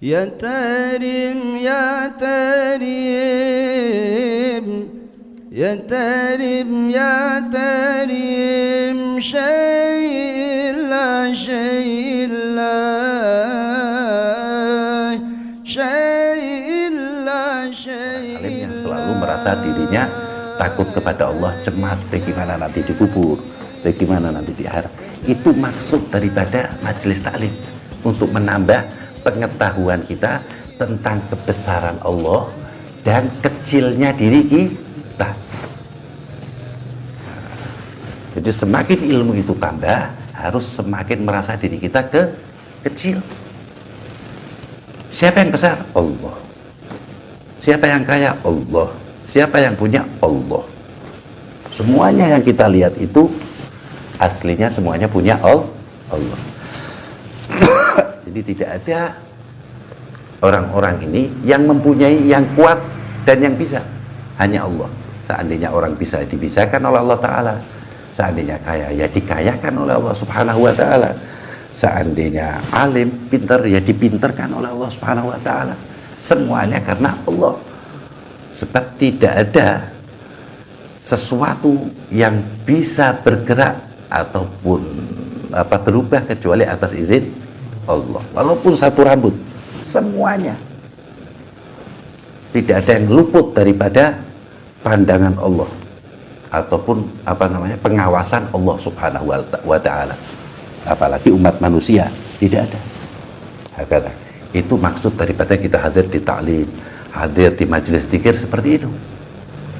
Ya Tarim, Ya Tarim, Ya Tarim, Ya Tarim, Syai'illah, Syai'illah, Syai'illah, Alim yang selalu Syai'illah. merasa dirinya takut kepada Allah, cemas bagaimana nanti dikubur, bagaimana nanti di akhirat. Itu maksud daripada majelis taklim, untuk menambah pengetahuan kita tentang kebesaran Allah dan kecilnya diri kita. Jadi semakin ilmu itu tambah, harus semakin merasa diri kita kecil. Siapa yang besar? Allah. Siapa yang kaya? Allah. Siapa yang punya? Allah. Semuanya yang kita lihat itu aslinya semuanya punya Allah. Jadi tidak ada orang-orang ini yang mempunyai, yang kuat dan yang bisa. Hanya Allah. Seandainya orang bisa, dibisakan oleh Allah Ta'ala. Seandainya kaya, ya dikayakan oleh Allah Subhanahu wa Ta'ala. Seandainya alim, pintar, ya dipintarkan oleh Allah Subhanahu wa Ta'ala. Semuanya karena Allah. Sebab tidak ada sesuatu yang bisa bergerak ataupun berubah kecuali atas izin Allah. Walaupun satu rambut, semuanya tidak ada yang luput daripada pandangan Allah ataupun pengawasan Allah Subhanahu wa Ta'ala. Apalagi umat manusia, tidak ada. Hakata. Itu maksud daripada kita hadir di ta'lim, hadir di majelis zikir seperti itu,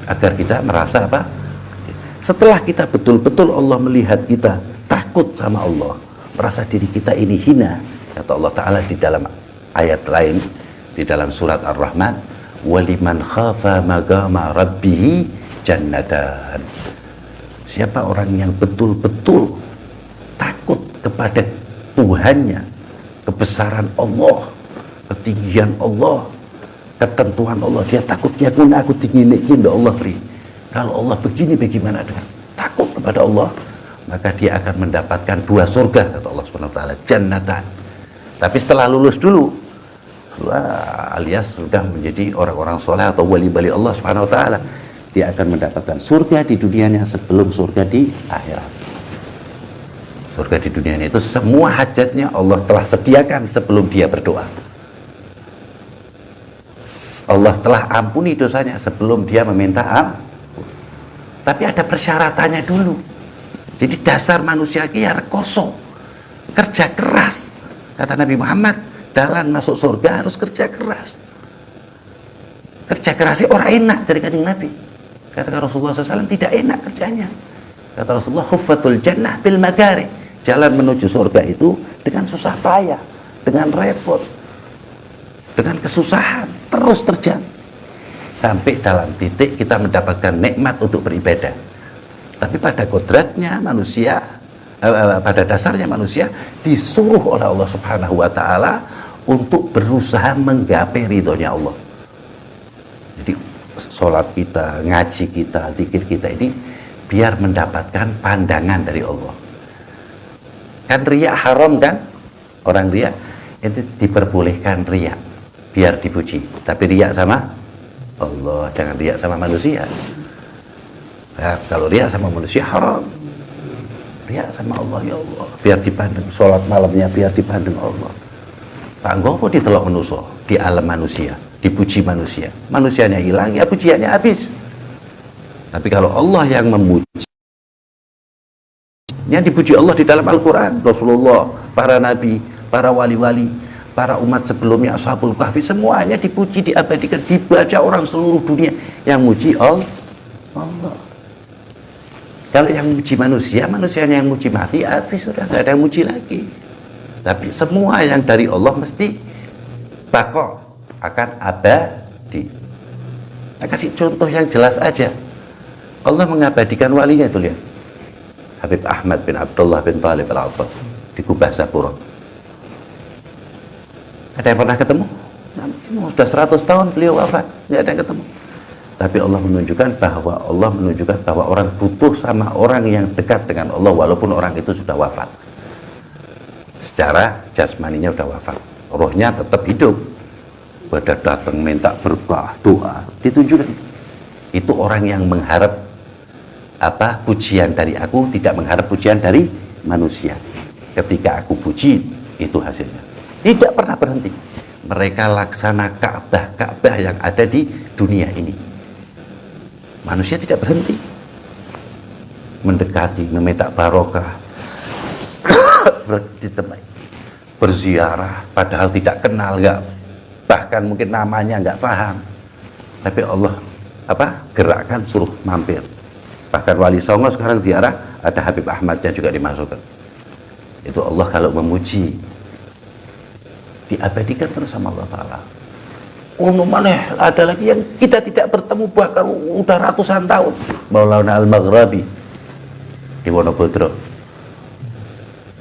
agar kita merasa apa? Setelah kita betul-betul Allah melihat kita takut sama Allah, merasa diri kita ini hina, kata Allah Ta'ala di dalam ayat lain, di dalam surat Ar-Rahman, waliman khafa maqama rabbih jannatan. Siapa orang yang betul-betul takut kepada Tuhannya, kebesaran Allah, ketinggian Allah, ketentuan Allah, dia takut, ya aku tinggi Allah beri. Kalau Allah begini, bagaimana dengan takut kepada Allah, maka dia akan mendapatkan dua surga, kata Allah Subhanahu wa Ta'ala, jannatan. Tapi setelah lulus dulu, alias sudah menjadi orang-orang soleh atau wali-wali Allah Subhanahu wa Ta'ala, dia akan mendapatkan surga di dunianya sebelum surga di akhirat. Surga di dunianya itu semua hajatnya Allah telah sediakan sebelum dia berdoa. Allah telah ampuni dosanya sebelum dia meminta ampun. Tapi ada persyaratannya dulu. Jadi dasar manusia kia rekoso, kerja keras. Kata Nabi Muhammad, jalan masuk surga harus kerja keras. Kerja kerasnya orang enak dari kanjeng Nabi. Kata Rasulullah SAW, tidak enak kerjanya. Kata Rasulullah, khuffatul jannah bil magari. Jalan menuju surga itu dengan susah payah, dengan repot, dengan kesusahan, terus terjang. Sampai dalam titik kita mendapatkan nikmat untuk beribadah. Tapi pada kodratnya manusia, pada dasarnya manusia disuruh oleh Allah Subhanahu wa Ta'ala untuk berusaha menggapai ridhonya Allah. Jadi sholat kita, ngaji kita, zikir kita ini biar mendapatkan pandangan dari Allah. Kan riya haram kan? Orang riya itu diperbolehkan riya biar dipuji, tapi riya sama Allah, jangan riya sama manusia. Nah, kalau riya sama manusia haram. Riya sama Allah, ya Allah, biar dipandang, sholat malamnya biar dipandang Allah. Pak Nggopo ditelok manusia di alam manusia, dipuji manusia, manusianya hilang, ya pujiannya habis. Tapi kalau Allah yang memuji, yang dipuji Allah di dalam Al-Quran, Rasulullah, para nabi, para wali-wali, para umat sebelumnya, Ashabul Kahfi, semuanya dipuji, diabadikan, dibaca orang seluruh dunia. Yang muji Allah. Kalau yang muji manusia, manusianya yang muji mati, habis sudah, nggak ada yang muji lagi. Tapi semua yang dari Allah mesti bako, akan abadi. Nah, kasih contoh yang jelas aja. Allah mengabadikan walinya itu, lihat. Habib Ahmad bin Abdullah bin Talib al-Abbas di Kubah Sapura. Ada yang pernah ketemu? Nah, sudah 100 tahun beliau wafat, tidak ada yang ketemu. Tapi Allah menunjukkan bahwa orang butuh sama orang yang dekat dengan Allah walaupun orang itu sudah wafat. Secara jasmaninya sudah wafat. rohnya tetap hidup. Pada datang minta berkah, doa, ditunjukkan. Itu orang yang mengharap pujian dari aku, tidak mengharap pujian dari manusia. Ketika aku puji, itu hasilnya. Tidak pernah berhenti. Mereka laksana Ka'bah yang ada di dunia ini. Manusia tidak berhenti mendekati, meminta barokah, berziarah, padahal tidak kenal, bahkan mungkin namanya nggak paham, tapi Allah gerakkan, suruh mampir. Bahkan Wali Songo sekarang ziarah, ada Habib Ahmadnya juga dimasukkan. Itu Allah kalau memuji, diabadikan terus sama Allah Ta'ala. Mana ada lagi yang kita tidak bertemu bahkan udah ratusan tahun. Maulana Al-Maghrabi di Wonobodro,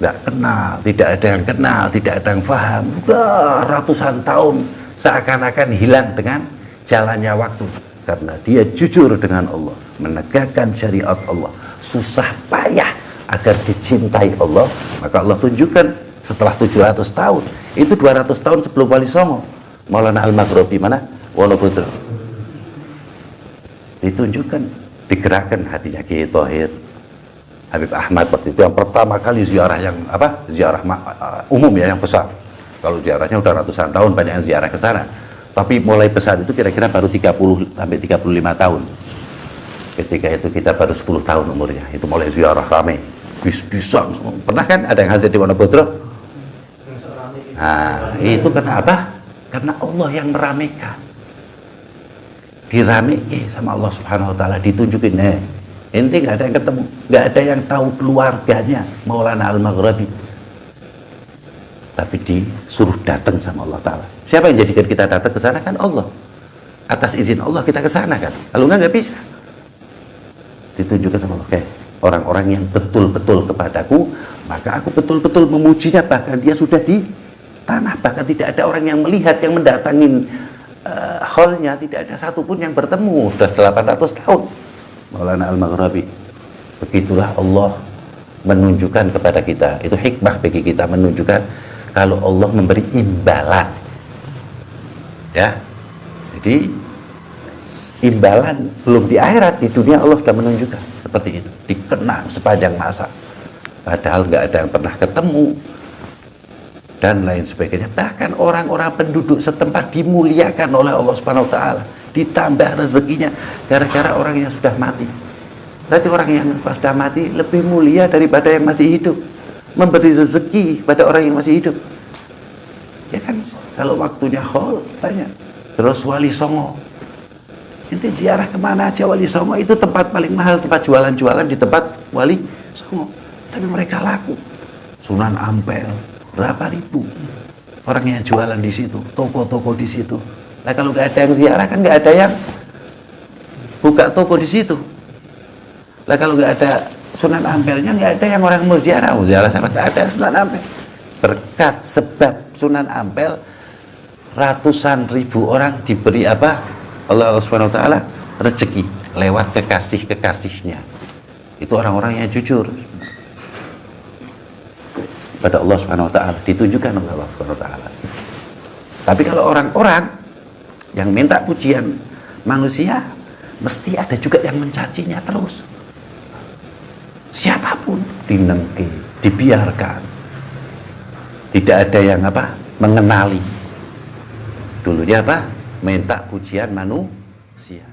nggak kenal, tidak ada yang kenal, tidak ada yang paham, udah ratusan tahun, seakan-akan hilang dengan jalannya waktu, karena dia jujur dengan Allah, menegakkan syariat Allah, susah payah agar dicintai Allah. Maka Allah tunjukkan setelah 700 tahun, itu 200 tahun sebelum Wali Songo, Maulana Al-Maghrabi mana? Wonobodro. Ditunjukkan, digerakkan hatinya Kiai Thohir, Habib Ahmad waktu itu yang pertama kali ziarah yang ziarah umum ya, yang besar. Kalau ziarahnya udah ratusan tahun, banyak yang ziarah ke sana. Tapi mulai besar itu kira-kira baru 30 sampai 35 tahun. Ketika itu kita baru 10 tahun umurnya, itu mulai ziarah rame. Bisa. Pernah kan ada yang hadir di Wonobodro? Nah, itu karena apa? Karena Allah yang meramaikan. Diramaikan sama Allah Subhanahu wa taala, ditunjukin, ente nggak ada yang ketemu, nggak ada yang tahu keluarganya Maulana Al-Maghrabi, tapi disuruh datang sama Allah Ta'ala. Siapa yang jadikan kita datang ke sana? Kan Allah. Atas izin Allah kita ke sana kan. Kalau nggak bisa. Ditunjukkan sama Allah, orang-orang yang betul-betul kepadaku, maka aku betul-betul memujinya. Bahkan dia sudah di tanah, bahkan tidak ada orang yang melihat, yang mendatangin hallnya, tidak ada satupun yang bertemu. Sudah 800 tahun Maulana Al-Maghrabi. Begitulah Allah menunjukkan kepada kita, itu hikmah bagi kita, menunjukkan kalau Allah memberi imbalan, ya. Jadi imbalan belum di akhirat, di dunia Allah sudah menunjukkan seperti itu, dikenang sepanjang masa, padahal nggak ada yang pernah ketemu dan lain sebagainya. Bahkan orang-orang penduduk setempat dimuliakan oleh Allah Subhanahu wa taala, ditambah rezekinya gara-gara orang yang sudah mati. Berarti orang yang sudah mati lebih mulia daripada yang masih hidup, memberi rezeki pada orang yang masih hidup, ya kan? Kalau waktunya haul banyak. Terus Wali Songo, ente ziarah kemana aja Wali Songo, itu tempat paling mahal, tempat jualan-jualan di tempat Wali Songo, tapi mereka laku. Sunan Ampel berapa ribu orang yang jualan di situ, toko-toko di situ. Nah kalau nggak ada yang ziarah kan nggak ada yang buka toko di situ. Nah kalau nggak ada Sunan Ampelnya, nggak ada yang orang mau ziarah sama nggak ada Sunan Ampel. Berkat sebab Sunan Ampel, ratusan ribu orang diberi Allah Subhanahu wa taala rezeki lewat kekasih-kekasihnya. Itu orang-orang yang jujur pada Allah Subhanahu wa taala, ditunjukkan oleh Allah Subhanahu wa taala. Tapi kalau orang-orang yang minta pujian manusia, mesti ada juga yang mencacinya terus. Siapapun dinengki, dibiarkan. Tidak ada yang mengenali. Dulunya minta pujian manusia.